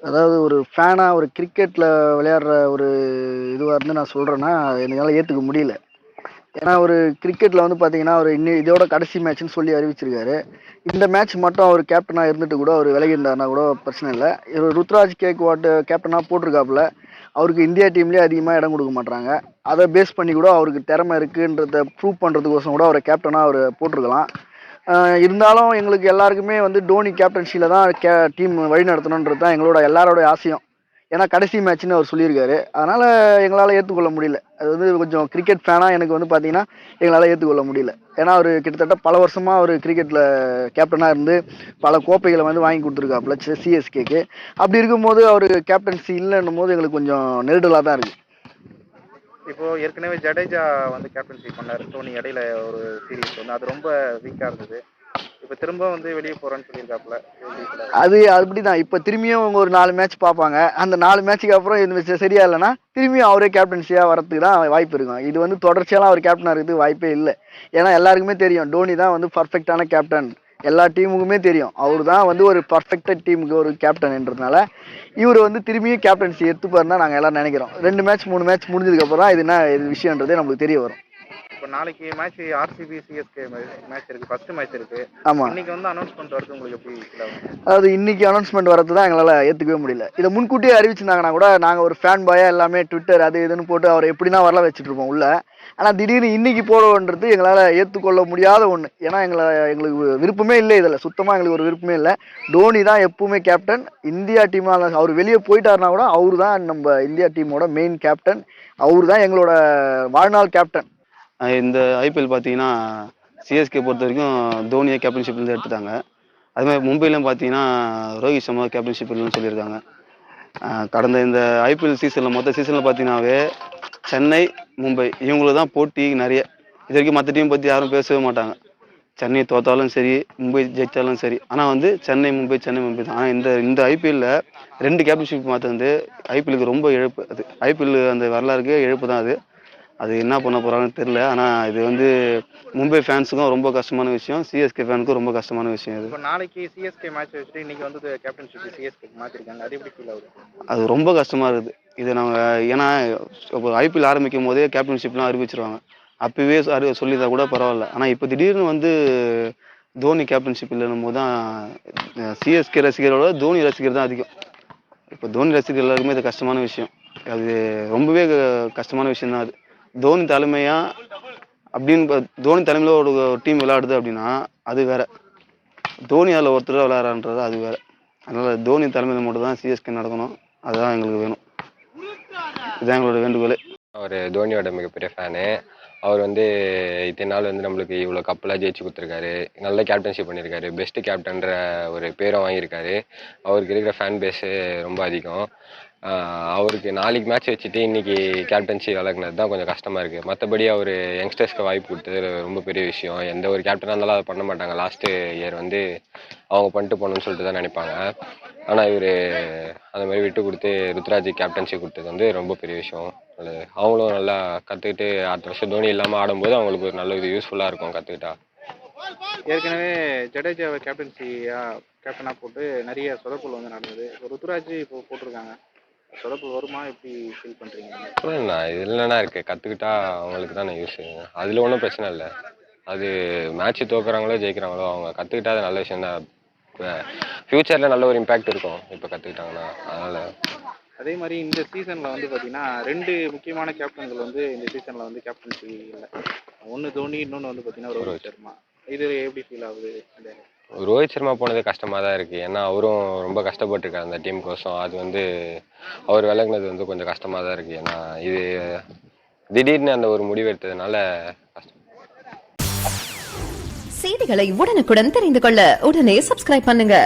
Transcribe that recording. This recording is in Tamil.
அதாவது ஒரு ஃபேனா ஒரு கிரிக்கெட்ல விளையாடுற ஒரு இதுவா இருந்து நான் சொல்றேன்னா, என்னால ஏத்துக்க முடியல. ஏன்னா ஒரு கிரிக்கெட்ல வந்து பாத்தீங்கன்னா, அவரு இதோட கடைசி மேட்ச்ன்னு சொல்லி அறிவிச்சிருக்காரு. இந்த மேட்ச் மட்டும் அவர் கேப்டனா இருந்துட்டு கூட அவர் விலகி இருந்தாருன்னா கூட பிரச்சனை இல்ல. இவரு ருத்ராஜ் கேக்வாட் கேப்டனா போட்டிருக்காப்புல. அவருக்கு இந்தியா டீம்லயே அதிகமா இடம் கொடுக்க மாட்றாங்க. அத பேஸ் பண்ணி கூட அவருக்கு திறமை இருக்குன்றத ப்ரூவ் பண்றதுக்கோசரம் கூட அவர கேப்டனா அவர போட்டிருக்கலாம். இருந்தாலும் எங்களுக்கு எல்லாருக்குமே வந்து டோனி கேப்டன்சில தான் டீம் வழி நடத்தணுன்றது தான் எங்களோட எல்லாரோட ஆசையும். ஏன்னா கடைசி மேட்ச்னு அவர் சொல்லியிருக்காரு. அதனால எங்களால் ஏற்றுக்கொள்ள முடியல. அது வந்து கொஞ்சம் கிரிக்கெட் ஃபேனா எனக்கு வந்து பார்த்தீங்கன்னா எங்களால் ஏற்றுக்கொள்ள முடியல. ஏன்னா அவர் கிட்டத்தட்ட பல வருஷமா அவர் கிரிக்கெட்ல கேப்டனா இருந்து பல கோப்பைகளை வந்து வாங்கி கொடுத்துருக்காப்புல சிஎஸ்கேக்கு. அப்படி இருக்கும்போது அவர் கேப்டன்சி இல்லைன்னும் போது எங்களுக்கு கொஞ்சம் நெருடலாக தான் இருக்கு. இப்போ ஏற்கனவே ஜடேஜா வந்து கேப்டன்சி பண்ணாரு டோனி இடையில ஒரு சீரீஸ் வந்து அது ரொம்ப வீக்கா இருந்தது. இப்ப திரும்ப வந்து வெளியே போறேன்னு சொல்லியிருக்காப்புல. அது அப்படிதான். இப்ப திரும்பியும் அவங்க ஒரு 4 மேட்ச் பார்ப்பாங்க. அந்த 4 மேட்ச்சுக்கு அப்புறம் இது சரியா இல்லைன்னா திரும்பியும் அவரே கேப்டன்சியா வரதுக்கு தான் வாய்ப்பு இருக்கும். இது வந்து தொடர்ச்சியெல்லாம் அவர் கேப்டனா இருக்கிறதுக்கு வாய்ப்பே இல்லை. ஏன்னா எல்லாருக்குமே தெரியும் டோனி தான் வந்து பர்ஃபெக்டான கேப்டன். எல்லா டீமுக்குமே தெரியும் அவர் தான் வந்து ஒரு பர்ஃபெக்டட் டீமுக்கு ஒரு கேப்டன்ன்றதுனால இவர் வந்து திரும்பியும் கேப்டன்சி எடுத்துப்பாருன்னு தான் நாங்கள் எல்லாம் நினைக்கிறோம். 2 மேட்ச் 3 மேட்ச் முடிஞ்சதுக்கு அப்புறம் தான் இது என்ன விஷயன்றதே நமக்கு தெரிய வரும். இப்போ நாளைக்கு மேட்ச் ஆர்சிபி சிஎஸ்கே மேட்ச் இருக்கு, ஃபர்ஸ்ட் மேட்ச் இருக்கு. ஆமா, இன்னைக்கு வந்து அனௌன்ஸ்மெண்ட் வரது உங்களுக்கு எப்படி ஃபீல் ஆகும்? அதாவது இன்னைக்கு அனௌன்ஸ்மெண்ட் வரது தான் எங்களால் ஏற்றுக்கவே முடியல. இதை முன்கூட்டியே அறிவிச்சிருந்தாங்கன்னா கூட நாங்கள் ஒரு ஃபேன் பாயா எல்லாமே ட்விட்டர் அது இதுன்னு போட்டு அவரை எப்படின்னா வரல வச்சுட்டு இருப்போம் உள்ள. ஆனால் திடீர்னு இன்னைக்கு போடுவோன்றது எங்களால் ஏற்றுக்கொள்ள முடியாத ஒன்று. ஏன்னா எங்களுக்கு விருப்பமே இல்லை, இதில் சுத்தமாக எங்களுக்கு ஒரு விருப்பமே இல்லை. டோனி தான் எப்பவுமே கேப்டன். இந்தியா டீமால் அவர் வெளியே போயிட்டாருனா கூட அவர் தான் நம்ம இந்தியா டீமோட மெயின் கேப்டன். அவர் தான் எங்களோட வாழ்நாள் கேப்டன். இந்த ஐபிஎல் பார்த்தீங்கன்னா சிஎஸ்கே பொறுத்த வரைக்கும் தோனியை கேப்டன்ஷிப்லேருந்து எடுத்துட்டாங்க. அதுமாதிரி மும்பையிலும் பார்த்தீங்கன்னா ரோஹித் சர்மா கேப்டன்ஷிப்லன்னு சொல்லியிருக்காங்க. கடந்த இந்த ஐபிஎல் சீசனில் மொத்த சீசனில் பார்த்தீங்கன்னாவே சென்னை மும்பை இவங்களுக்கு தான் போட்டி நிறைய. இது வரைக்கும் மற்ற டீம் பற்றி யாரும் பேசவே மாட்டாங்க. சென்னை தோத்தாலும் சரி, மும்பை ஜெயித்தாலும் சரி. ஆனால் வந்து சென்னை மும்பை தான். ஆனால் இந்த ஐபிஎல்லில் 2 கேப்டன்ஷிப் மாற்ற வந்து ஐபிஎலுக்கு ரொம்ப இழப்பு. அது ஐபிஎல் அந்த வரலாறுக்கு இழப்பு தான் அது. அது என்ன பண்ண போகிறாங்கன்னு தெரில. ஆனால் இது வந்து மும்பை ஃபேன்ஸுக்கும் ரொம்ப கஷ்டமான விஷயம், சிஎஸ்கே ஃபேனுக்கும் ரொம்ப கஷ்டமான விஷயம். இது இப்போ நாளைக்கு சிஎஸ்கே மேட்ச் வச்சுட்டு இன்னைக்கு வந்து கேப்டன்ஷிப் சிஎஸ்கே மாற்றிருக்காங்க. அது எப்படி ஃபீல் ஆகுது? அது ரொம்ப கஷ்டமாக இருக்குது. இது நாங்கள் ஏன்னா இப்போ ஐபிஎல் ஆரம்பிக்கும் போதே கேப்டன்ஷிப்லாம் அறிவிச்சிருவாங்க. அப்போவே சொல்லியிருந்தா கூட பரவாயில்ல. ஆனால் இப்போ திடீர்னு வந்து தோனி கேப்டன்ஷிப் இல்லைன்னும் போது தான் சிஎஸ்கே ரசிகரோட தோனி ரசிகர் தான் அதிகம். இப்போ தோனி ரசிகர் எல்லாருக்குமே இது கஷ்டமான விஷயம். அது ரொம்பவே கஷ்டமான விஷயம் தான் அது. தோனி தலைமையா அப்படின்னு தோனி தலைமையில் ஒரு டீம் விளையாடுது அப்படின்னா அது வேற. தோனி அதில் ஒருத்தர் விளையாடுறான்றது அது வேற. அதனால் தோனி தலைமையில் மட்டும் தான் சிஎஸ்கே நடக்கணும். அதுதான் எங்களுக்கு வேணும். இதுதான் எங்களோட வேண்டுகோளே. அவர் தோனியோட மிகப்பெரிய ஃபேனு. அவர் வந்து இத்தனை நாள் வந்து நம்மளுக்கு இவ்வளோ கப்பெல்லாம் ஜெயிச்சு கொடுத்துருக்காரு. நல்ல கேப்டன்ஷிப் பண்ணியிருக்காரு. பெஸ்ட்டு கேப்டன்ற ஒரு பேரை வாங்கியிருக்காரு. அவருக்கு இருக்கிற ஃபேன் பேஸு ரொம்ப அதிகம். அவருக்கு நாளைக்கு மேட்ச் வச்சுட்டு இன்றைக்கி கேப்டன்சி விளக்குனது தான் கொஞ்சம் கஷ்டமாக இருக்குது. மற்றபடி அவர் யங்ஸ்டர்ஸ்க்கு வாய்ப்பு கொடுத்தது ரொம்ப பெரிய விஷயம். எந்த ஒரு கேப்டனாக இருந்தாலும் அதை பண்ண மாட்டாங்க. லாஸ்ட்டு இயர் வந்து அவங்க பண்ணிட்டு போகணுன்னு சொல்லிட்டு தான் நினைப்பாங்க. ஆனால் இவர் அந்த மாதிரி விட்டு கொடுத்து ருத்ராஜ் கேப்டன்சி கொடுத்தது வந்து ரொம்ப பெரிய விஷயம். அவங்களும் நல்லா கற்றுக்கிட்டு அடுத்த வருஷம் தோனி இல்லாமல் ஆடும்போது அவங்களுக்கு ஒரு நல்ல இது யூஸ்ஃபுல்லாக இருக்கும் கற்றுக்கிட்டா. ஏற்கனவே ஜடேஜாவை கேப்டனாக போட்டு நிறைய சொதப்பல் வந்து நடந்தது. இப்போ ருத்ராஜ் இப்போ போட்டிருக்காங்க. சொதப்பல் வருமா? எப்படி ஃபீல் பண்ணுறீங்க? இது இல்லைன்னா இருக்குது, கற்றுக்கிட்டா அவங்களுக்கு தானே யூஸு. அதில் ஒன்றும் பிரச்சனை இல்லை. அது மேட்ச்சு தோக்குறாங்களோ ஜெயிக்கிறாங்களோ அவங்க கற்றுக்கிட்டா அது நல்ல விஷயம் தான். இப்போ ஃப்யூச்சரில் நல்ல ஒரு இம்பேக்ட் இருக்கும் இப்போ கற்றுக்கிட்டாங்கன்னா. அதனால் அதே மாதிரி இந்த சீசனில் வந்து பார்த்தீங்கன்னா 2 முக்கியமான கேப்டன்கள் வந்து இந்த சீசனில் வந்து கேப்டன்சி இல்லை. ஒன்று தோனி, இன்னொன்று வந்து பார்த்தீங்கன்னா ரோஹித் சர்மா. இது எப்படி ஃபீல் ஆகுது? ரோஹித் சர்மா போனது கஷ்டமாக தான் இருக்குது. ஏன்னா அவரும் ரொம்ப கஷ்டப்பட்டுருக்காரு அந்த டீம் கோசம். அது வந்து அவர் விலகுனது வந்து கொஞ்சம் கஷ்டமாக தான் இருக்குது. ஏன்னா இது திடீர்னு அந்த ஒரு முடிவு எடுத்ததுனால கஷ்டம். செய்திகளை உடனுக்குடன் தெரிந்து கொள்ள உடனே சப்ஸ்கிரைப் பண்ணுங்க.